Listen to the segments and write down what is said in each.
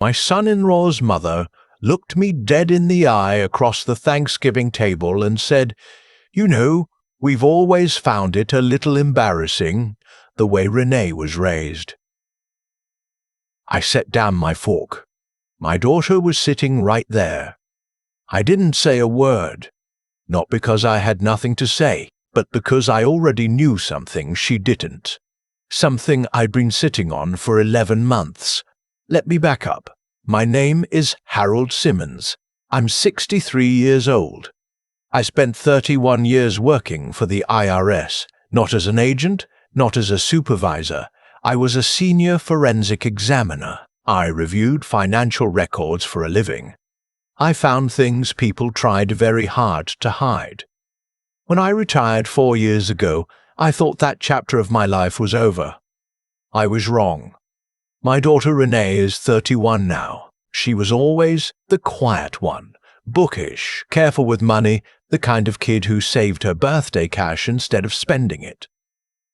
My son-in-law's mother looked me dead in the eye across the Thanksgiving table and said, "You know, we've always found it a little embarrassing, the way Renee was raised." I set down my fork. My daughter was sitting right there. I didn't say a word, not because I had nothing to say, but because I already knew something she didn't. Something I'd been sitting on for 11 months. Let me back up. My name is Harold Simmons. I'm 63 years old. I spent 31 years working for the IRS, not as an agent, not as a supervisor. I was a senior forensic examiner. I reviewed financial records for a living. I found things people tried very hard to hide. When I retired 4 years ago, I thought that chapter of my life was over. I was wrong. My daughter Renee is 31 now. She was always the quiet one, bookish, careful with money, the kind of kid who saved her birthday cash instead of spending it.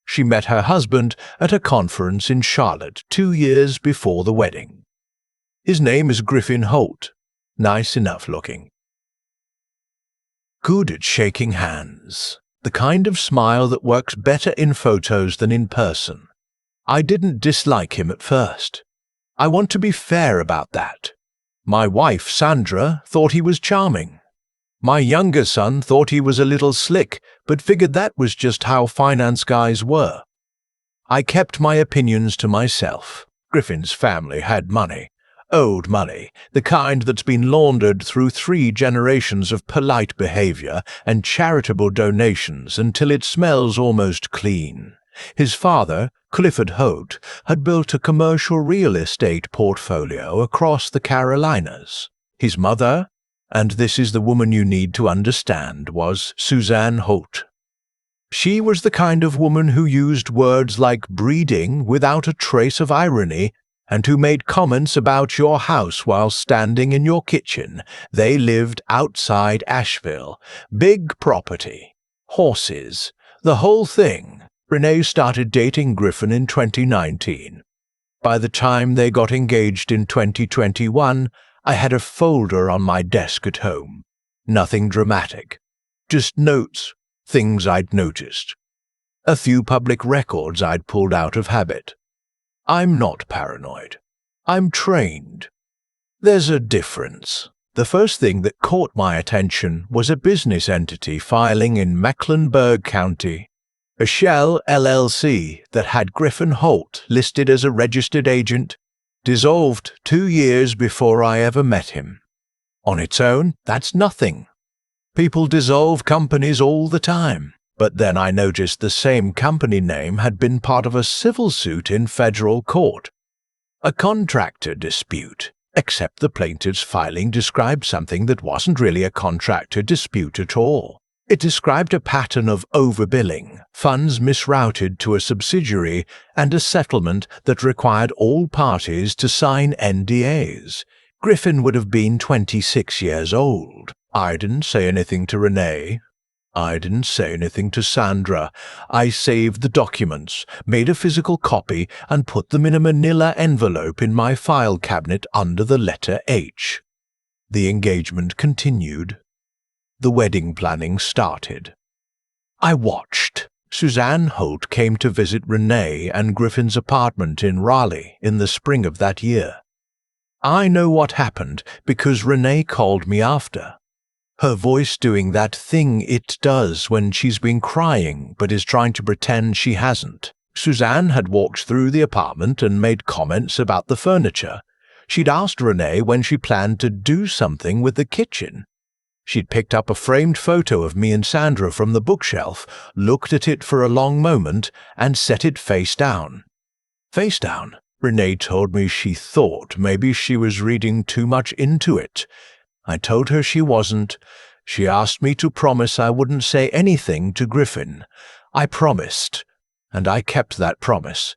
She met her husband at a conference in Charlotte 2 years before the wedding. His name is Griffin Holt. Nice enough looking. Good at shaking hands. The kind of smile that works better in photos than in person. I didn't dislike him at first. I want to be fair about that. My wife, Sandra, thought he was charming. My younger son thought he was a little slick, but figured that was just how finance guys were. I kept my opinions to myself. Griffin's family had money. Old money, the kind that's been laundered through 3 generations of polite behavior and charitable donations until it smells almost clean. His father, Clifford Holt, had built a commercial real estate portfolio across the Carolinas. His mother, and this is the woman you need to understand, was Suzanne Holt. She was the kind of woman who used words like breeding without a trace of irony and who made comments about your house while standing in your kitchen. They lived outside Asheville. Big property. Horses. The whole thing. Renee started dating Griffin in 2019. By the time they got engaged in 2021, I had a folder on my desk at home. Nothing dramatic. Just notes, things I'd noticed. A few public records I'd pulled out of habit. I'm not paranoid. I'm trained. There's a difference. The first thing that caught my attention was a business entity filing in Mecklenburg County, a shell LLC that had Griffin Holt listed as a registered agent, dissolved 2 years before I ever met him. On its own, that's nothing. People dissolve companies all the time. But then I noticed the same company name had been part of a civil suit in federal court. A contractor dispute, except the plaintiff's filing described something that wasn't really a contractor dispute at all. It described a pattern of overbilling, funds misrouted to a subsidiary, and a settlement that required all parties to sign NDAs. Griffin would have been 26 years old. I didn't say anything to Renee. I didn't say anything to Sandra. I saved the documents, made a physical copy, and put them in a manila envelope in my file cabinet under the letter H. The engagement continued. The wedding planning started. I watched. Suzanne Holt came to visit Renee and Griffin's apartment in Raleigh in the spring of that year. I know what happened because Renee called me after. Her voice doing that thing it does when she's been crying but is trying to pretend she hasn't. Suzanne had walked through the apartment and made comments about the furniture. She'd asked Renee when she planned to do something with the kitchen. She'd picked up a framed photo of me and Sandra from the bookshelf, looked at it for a long moment, and set it face down. Face down? Renee told me she thought maybe she was reading too much into it. I told her she wasn't. She asked me to promise I wouldn't say anything to Griffin. I promised, and I kept that promise.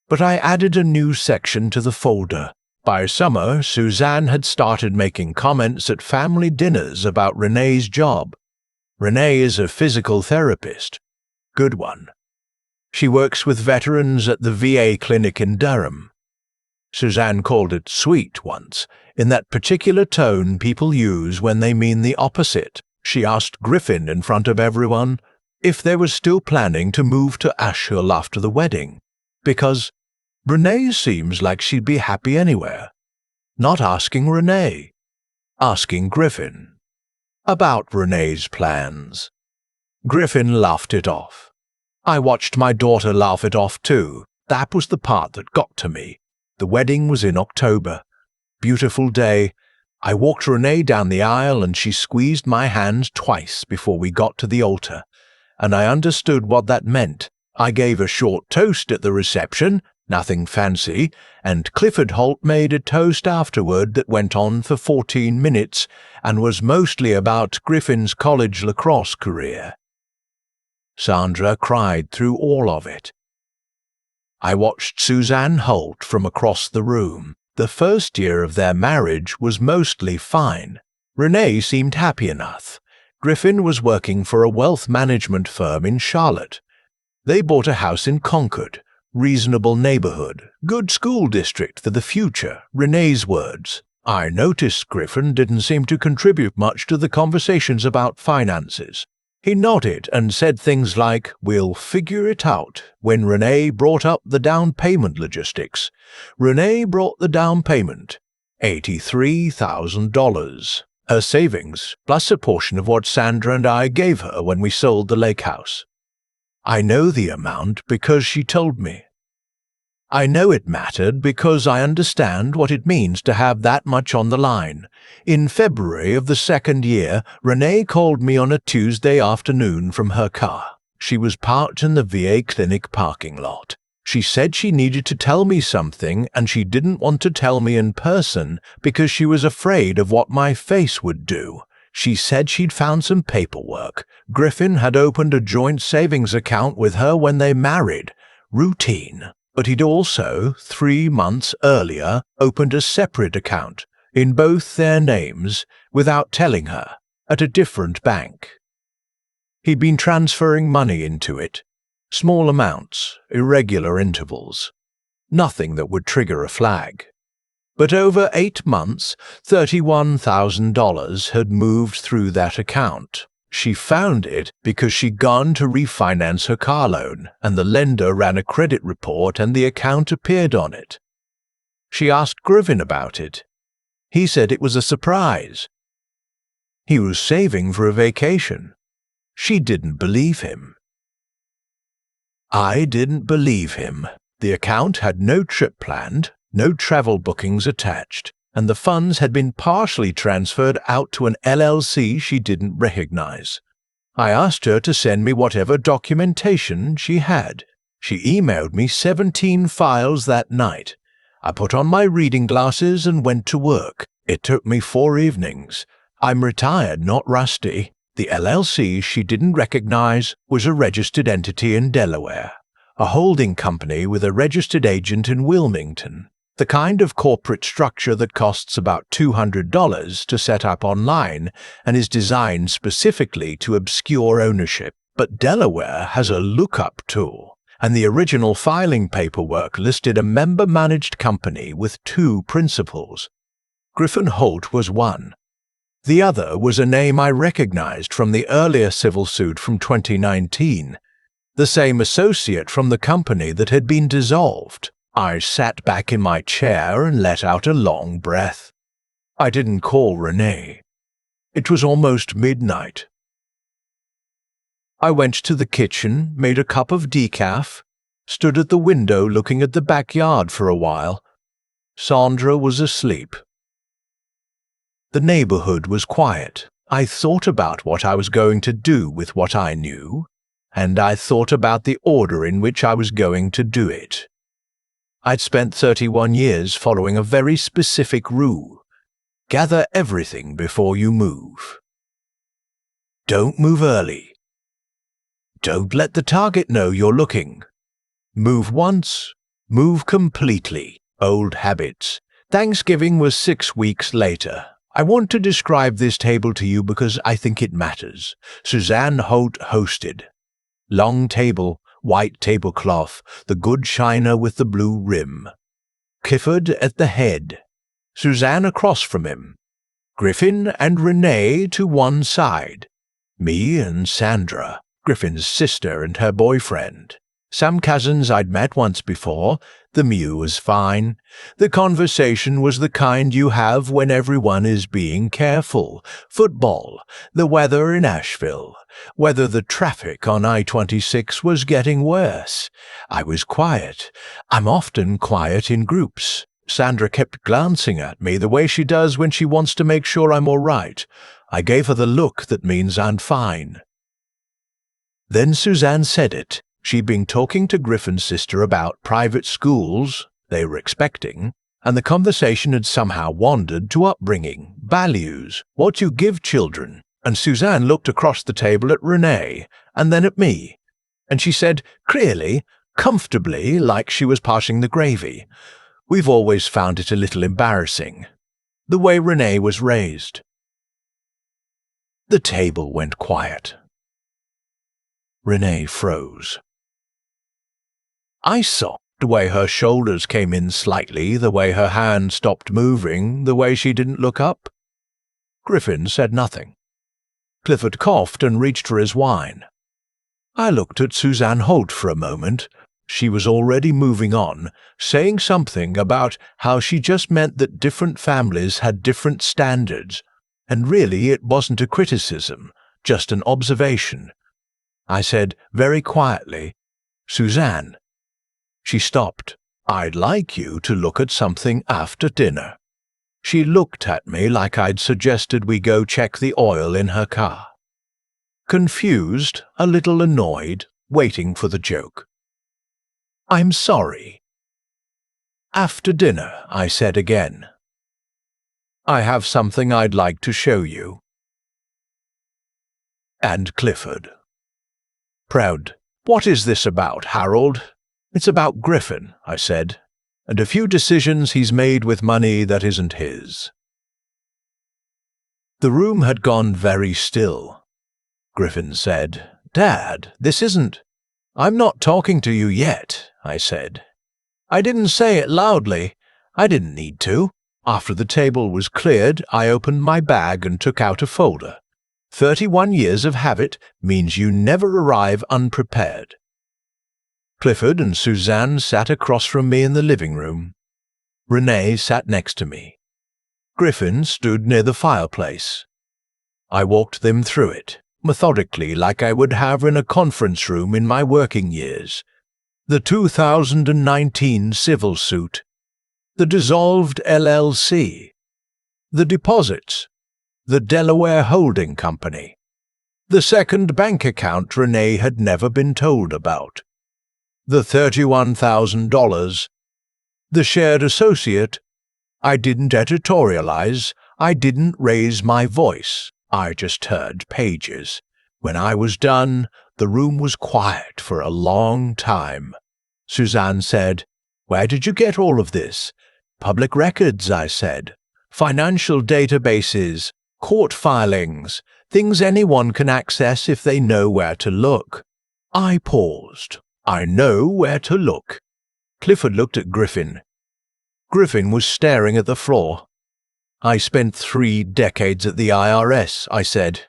But I added a new section to the folder. By summer, Suzanne had started making comments at family dinners about Renee's job. Renee is a physical therapist. Good one. She works with veterans at the VA clinic in Durham. Suzanne called it sweet once, in that particular tone people use when they mean the opposite. She asked Griffin in front of everyone if they were still planning to move to Ashhill after the wedding, because Renee seems like she'd be happy anywhere. Not asking Renee, asking Griffin about Renee's plans. Griffin laughed it off. I watched my daughter laugh it off too. That was the part that got to me. The wedding was in October. Beautiful day. I walked Renee down the aisle and she squeezed my hand twice before we got to the altar, and I understood what that meant. I gave a short toast at the reception, nothing fancy, and Clifford Holt made a toast afterward that went on for 14 minutes and was mostly about Griffin's college lacrosse career. Sandra cried through all of it. I watched Suzanne Holt from across the room. The first year of their marriage was mostly fine. Renee seemed happy enough. Griffin was working for a wealth management firm in Charlotte. They bought a house in Concord, reasonable neighborhood, good school district for the future, Renee's words. I noticed Griffin didn't seem to contribute much to the conversations about finances. He nodded and said things like, "We'll figure it out," when Renee brought up the down payment logistics. Renee brought the down payment, $83,000. Her savings, plus a portion of what Sandra and I gave her when we sold the lake house. I know the amount because she told me. I know it mattered because I understand what it means to have that much on the line. In February of the second year, Renee called me on a Tuesday afternoon from her car. She was parked in the VA clinic parking lot. She said she needed to tell me something and she didn't want to tell me in person because she was afraid of what my face would do. She said she'd found some paperwork. Griffin had opened a joint savings account with her when they married. Routine. But he'd also, 3 months earlier, opened a separate account, in both their names, without telling her, at a different bank. He'd been transferring money into it, small amounts, irregular intervals, nothing that would trigger a flag. But over 8 months, $31,000 had moved through that account. She found it because she'd gone to refinance her car loan, and the lender ran a credit report and the account appeared on it. She asked Griffin about it. He said it was a surprise. He was saving for a vacation. She didn't believe him. I didn't believe him. The account had no trip planned, no travel bookings attached, and the funds had been partially transferred out to an LLC she didn't recognize. I asked her to send me whatever documentation she had. She emailed me 17 files that night. I put on my reading glasses and went to work. It took me 4 evenings. I'm retired, not rusty. The LLC she didn't recognize was a registered entity in Delaware, a holding company with a registered agent in Wilmington. The kind of corporate structure that costs about $200 to set up online and is designed specifically to obscure ownership. But Delaware has a lookup tool, and the original filing paperwork listed a member-managed company with 2 principals. Griffin Holt was one. The other was a name I recognized from the earlier civil suit from 2019, the same associate from the company that had been dissolved. I sat back in my chair and let out a long breath. I didn't call Renee. It was almost midnight. I went to the kitchen, made a cup of decaf, stood at the window looking at the backyard for a while. Sandra was asleep. The neighborhood was quiet. I thought about what I was going to do with what I knew, and I thought about the order in which I was going to do it. I'd spent 31 years following a very specific rule. Gather everything before you move. Don't move early. Don't let the target know you're looking. Move once, move completely. Old habits. Thanksgiving was 6 weeks later. I want to describe this table to you because I think it matters. Suzanne Holt hosted. Long table, white tablecloth, the good china with the blue rim. Clifford at the head, Suzanne across from him, Griffin and Renee to one side, me and Sandra, Griffin's sister and her boyfriend. Some cousins I'd met once before. The mew was fine. The conversation was the kind you have when everyone is being careful. Football, the weather in Asheville, whether the traffic on I-26 was getting worse. I was quiet. I'm often quiet in groups. Sandra kept glancing at me the way she does when she wants to make sure I'm all right. I gave her the look that means I'm fine. Then Suzanne said it. She'd been talking to Griffin's sister about private schools they were expecting, and the conversation had somehow wandered to upbringing, values, what you give children, and Suzanne looked across the table at Renee, and then at me, and she said, clearly, comfortably, like she was passing the gravy, "We've always found it a little embarrassing, the way Renee was raised." The table went quiet. Renee froze. I saw the way her shoulders came in slightly, the way her hand stopped moving, the way she didn't look up. Griffin said nothing. Clifford coughed and reached for his wine. I looked at Suzanne Holt for a moment. She was already moving on, saying something about how she just meant that different families had different standards, and really it wasn't a criticism, just an observation. I said very quietly, "Suzanne." She stopped. "I'd like you to look at something after dinner." She looked at me like I'd suggested we go check the oil in her car. Confused, a little annoyed, waiting for the joke. "I'm sorry." "After dinner," I said again. "I have something I'd like to show you." And Clifford. Proud. "What is this about, Harold?" "It's about Griffin," I said, "and a few decisions he's made with money that isn't his." The room had gone very still. Griffin said, "Dad, this isn't—" "I'm not talking to you yet," I said. I didn't say it loudly. I didn't need to. After the table was cleared, I opened my bag and took out a folder. 31 years of habit means you never arrive unprepared. Clifford and Suzanne sat across from me in the living room. Renee sat next to me. Griffin stood near the fireplace. I walked them through it, methodically like I would have in a conference room in my working years. The 2019 civil suit. The dissolved LLC. The deposits. The Delaware Holding Company. The second bank account Renee had never been told about. The $31,000. The shared associate. I didn't editorialize. I didn't raise my voice. I just heard pages. When I was done, the room was quiet for a long time. Suzanne said, "Where did you get all of this?" "Public records," I said. "Financial databases, court filings, things anyone can access if they know where to look." I paused. "I know where to look." Clifford looked at Griffin. Griffin was staring at the floor. "I spent 3 decades at the IRS," I said.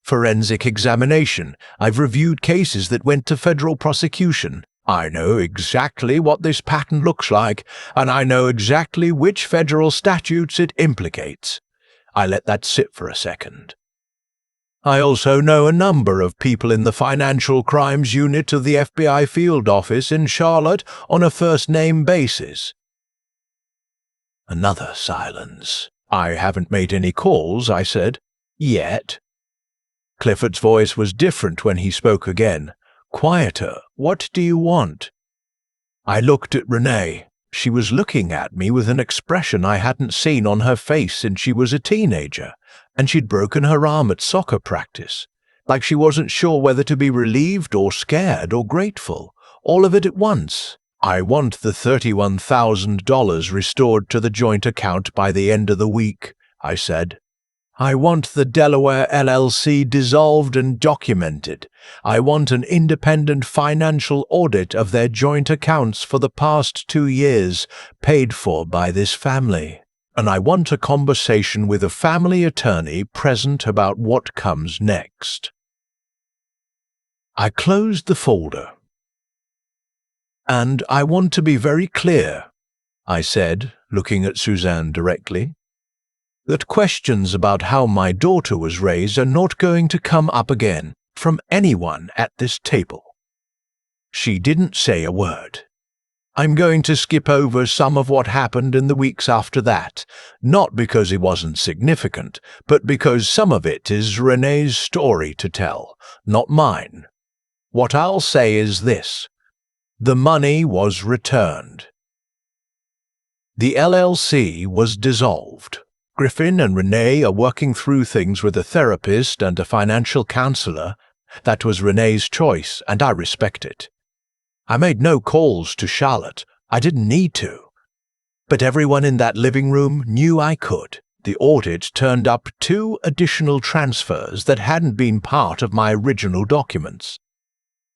"Forensic examination. I've reviewed cases that went to federal prosecution. I know exactly what this pattern looks like, and I know exactly which federal statutes it implicates." I let that sit for a second. "I also know a number of people in the Financial Crimes Unit of the FBI field office in Charlotte on a first-name basis." Another silence. "I haven't made any calls," I said. "Yet." Clifford's voice was different when he spoke again. Quieter. "What do you want?" I looked at Renee. She was looking at me with an expression I hadn't seen on her face since she was a teenager, and she'd broken her arm at soccer practice, like she wasn't sure whether to be relieved or scared or grateful, all of it at once. "I want the $31,000 restored to the joint account by the end of the week," I said. I want the Delaware LLC dissolved and documented. I want an independent financial audit of their joint accounts for the past 2 years, paid for by this family. And I want a conversation with a family attorney present about what comes next. I closed the folder. And I want to be very clear, I said, looking at Suzanne directly, that questions about how my daughter was raised are not going to come up again from anyone at this table. She didn't say a word. I'm going to skip over some of what happened in the weeks after that, not because it wasn't significant, but because some of it is Renee's story to tell, not mine. What I'll say is this: the money was returned. The LLC was dissolved. Griffin and Renee are working through things with a therapist and a financial counselor. That was Renee's choice, and I respect it. I made no calls to Charlotte. I didn't need to. But everyone in that living room knew I could. The audit turned up 2 additional transfers that hadn't been part of my original documents.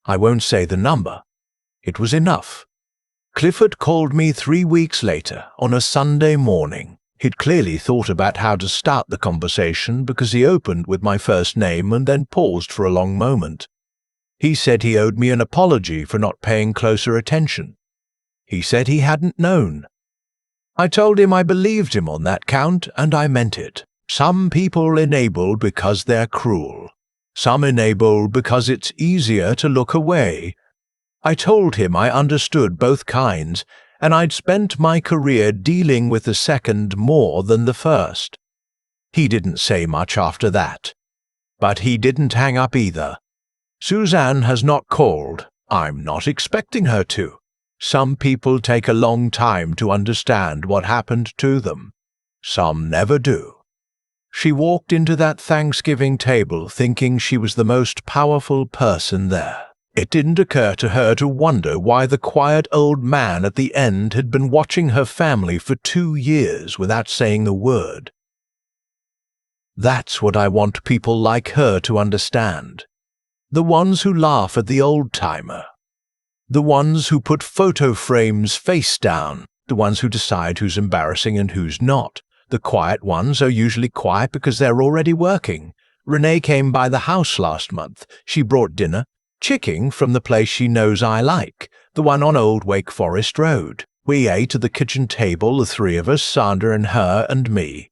I won't say the number. It was enough. Clifford called me 3 weeks later on a Sunday morning. He'd clearly thought about how to start the conversation because he opened with my first name and then paused for a long moment. He said he owed me an apology for not paying closer attention. He said he hadn't known. I told him I believed him on that count, and I meant it. Some people enable because they're cruel. Some enable because it's easier to look away. I told him I understood both kinds, and I'd spent my career dealing with the second more than the first. He didn't say much after that. But he didn't hang up either. Suzanne has not called. I'm not expecting her to. Some people take a long time to understand what happened to them. Some never do. She walked into that Thanksgiving table thinking she was the most powerful person there. It didn't occur to her to wonder why the quiet old man at the end had been watching her family for 2 years without saying a word. That's what I want people like her to understand. The ones who laugh at the old-timer. The ones who put photo frames face down. The ones who decide who's embarrassing and who's not. The quiet ones are usually quiet because they're already working. Renee came by the house last month. She brought dinner. Chicken from the place she knows I like, the one on Old Wake Forest Road. We ate at the kitchen table, the 3 of us, Sandra and her and me.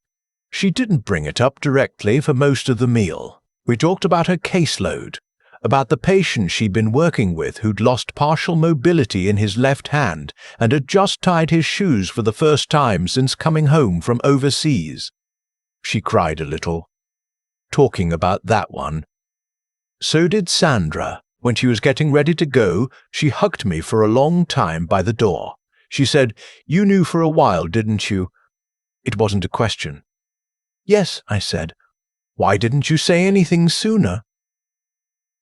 She didn't bring it up directly for most of the meal. We talked about her caseload, about the patient she'd been working with who'd lost partial mobility in his left hand and had just tied his shoes for the first time since coming home from overseas. She cried a little, talking about that one. So did Sandra. When she was getting ready to go, she hugged me for a long time by the door. She said, "You knew for a while, didn't you?" It wasn't a question. "Yes," I said. "Why didn't you say anything sooner?"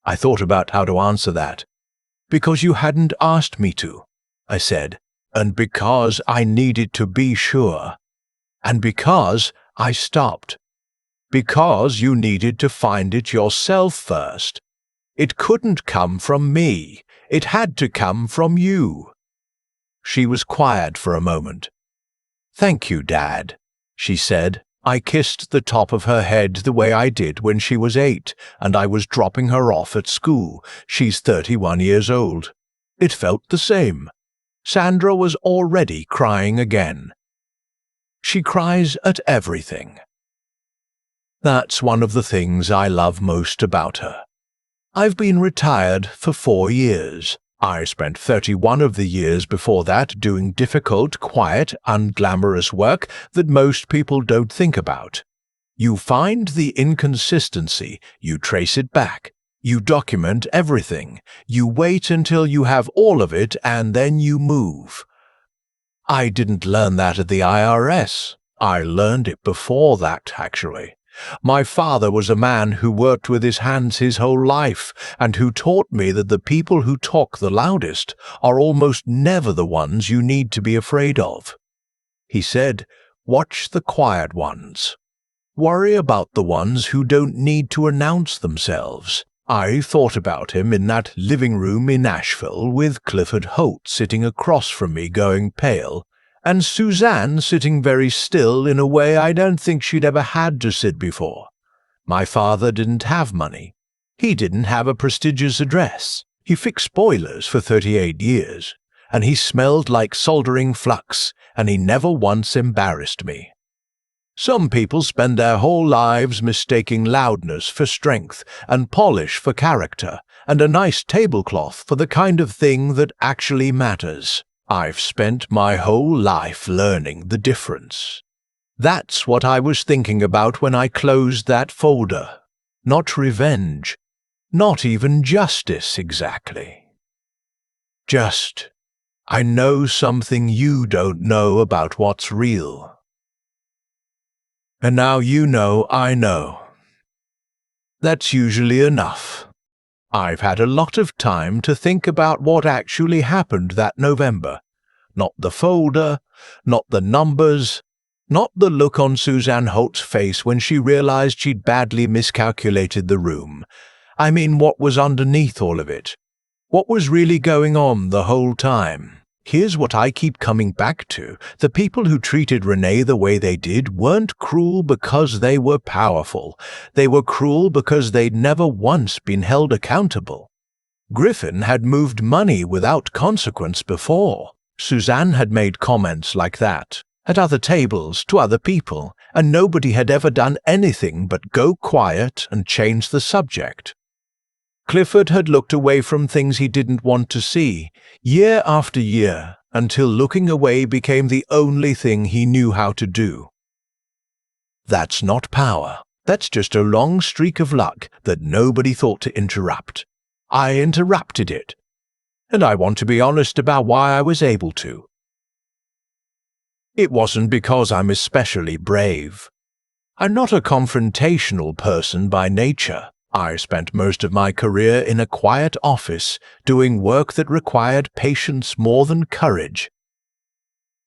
I thought about how to answer that. "Because you hadn't asked me to," I said, "and because I needed to be sure. And because I stopped. Because you needed to find it yourself first. It couldn't come from me. It had to come from you." She was quiet for a moment. "Thank you, Dad," she said. I kissed the top of her head the way I did when she was 8, and I was dropping her off at school. She's 31 years old. It felt the same. Sandra was already crying again. She cries at everything. That's one of the things I love most about her. I've been retired for 4 years. I spent 31 of the years before that doing difficult, quiet, unglamorous work that most people don't think about. You find the inconsistency, you trace it back, you document everything, you wait until you have all of it, and then you move. I didn't learn that at the IRS. I learned it before that, actually. My father was a man who worked with his hands his whole life, and who taught me that the people who talk the loudest are almost never the ones you need to be afraid of. He said, "Watch the quiet ones." Worry about the ones who don't need to announce themselves. I thought about him in that living room in Asheville with Clifford Holt sitting across from me going pale, and Suzanne sitting very still in a way I don't think she'd ever had to sit before. My father didn't have money. He didn't have a prestigious address. He fixed boilers for 38 years, and he smelled like soldering flux, and he never once embarrassed me. Some people spend their whole lives mistaking loudness for strength and polish for character and a nice tablecloth for the kind of thing that actually matters. I've spent my whole life learning the difference. That's what I was thinking about when I closed that folder. Not revenge. Not even justice exactly. Just, I know something you don't know about what's real. And now you know I know. That's usually enough. I've had a lot of time to think about what actually happened that November. Not the folder, not the numbers, not the look on Suzanne Holt's face when she realized she'd badly miscalculated the room. I mean, what was underneath all of it? What was really going on the whole time? Here's what I keep coming back to. The people who treated Renee the way they did weren't cruel because they were powerful. They were cruel because they'd never once been held accountable. Griffin had moved money without consequence before. Suzanne had made comments like that at other tables to other people, and nobody had ever done anything but go quiet and change the subject. Clifford had looked away from things he didn't want to see, year after year, until looking away became the only thing he knew how to do. That's not power. That's just a long streak of luck that nobody thought to interrupt. I interrupted it. And I want to be honest about why I was able to. It wasn't because I'm especially brave. I'm not a confrontational person by nature. I spent most of my career in a quiet office doing work that required patience more than courage.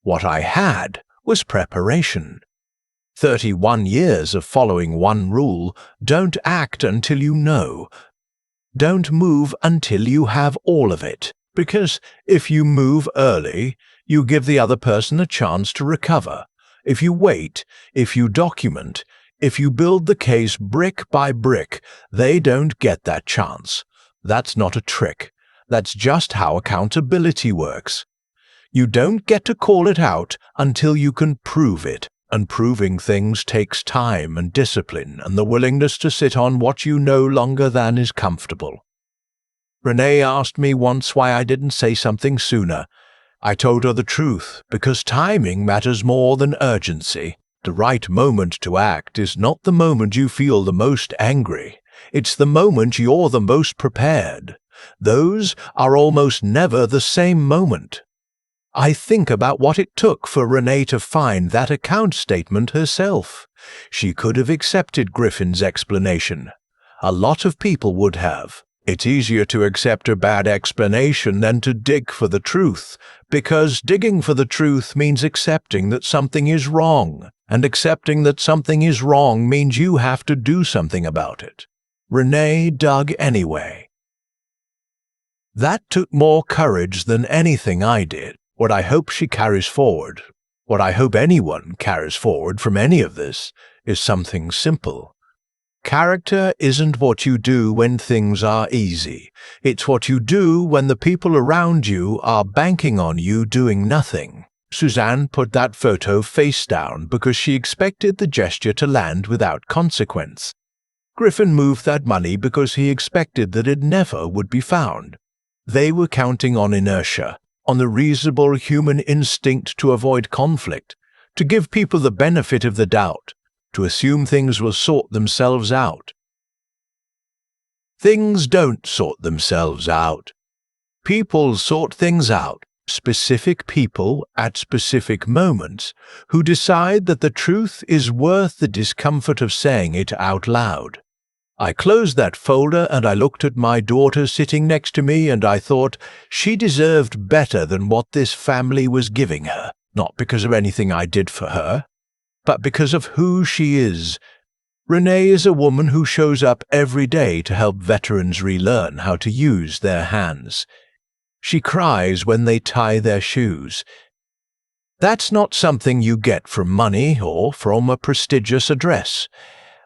What I had was preparation. 31 years of following one rule: don't act until you know. Don't move until you have all of it, because if you move early, you give the other person a chance to recover. If you wait, if you document, if you build the case brick by brick, they don't get that chance. That's not a trick. That's just how accountability works. You don't get to call it out until you can prove it, and proving things takes time and discipline and the willingness to sit on what you know longer than is comfortable. Renee asked me once why I didn't say something sooner. I told her the truth, because timing matters more than urgency. The right moment to act is not the moment you feel the most angry. It's the moment you're the most prepared. Those are almost never the same moment. I think about what it took for Renee to find that account statement herself. She could have accepted Griffin's explanation. A lot of people would have. It's easier to accept a bad explanation than to dig for the truth, because digging for the truth means accepting that something is wrong, and accepting that something is wrong means you have to do something about it. Renee dug anyway. That took more courage than anything I did. What I hope she carries forward, what I hope anyone carries forward from any of this, is something simple. Character isn't what you do when things are easy. It's what you do when the people around you are banking on you doing nothing. Suzanne put that photo face down because she expected the gesture to land without consequence. Griffin moved that money because he expected that it never would be found. They were counting on inertia, on the reasonable human instinct to avoid conflict, to give people the benefit of the doubt, to assume things will sort themselves out. Things don't sort themselves out. People sort things out, specific people at specific moments who decide that the truth is worth the discomfort of saying it out loud. I closed that folder and I looked at my daughter sitting next to me and I thought she deserved better than what this family was giving her, not because of anything I did for her. but because of who she is. Renee is a woman who shows up every day to help veterans relearn how to use their hands. She cries when they tie their shoes. That's not something you get from money or from a prestigious address.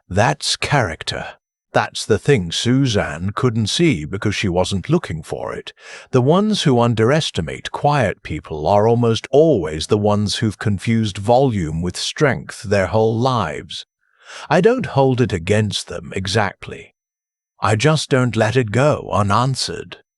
That's character. That's the thing Suzanne couldn't see because she wasn't looking for it. The ones who underestimate quiet people are almost always the ones who've confused volume with strength their whole lives. I don't hold it against them exactly. I just don't let it go unanswered.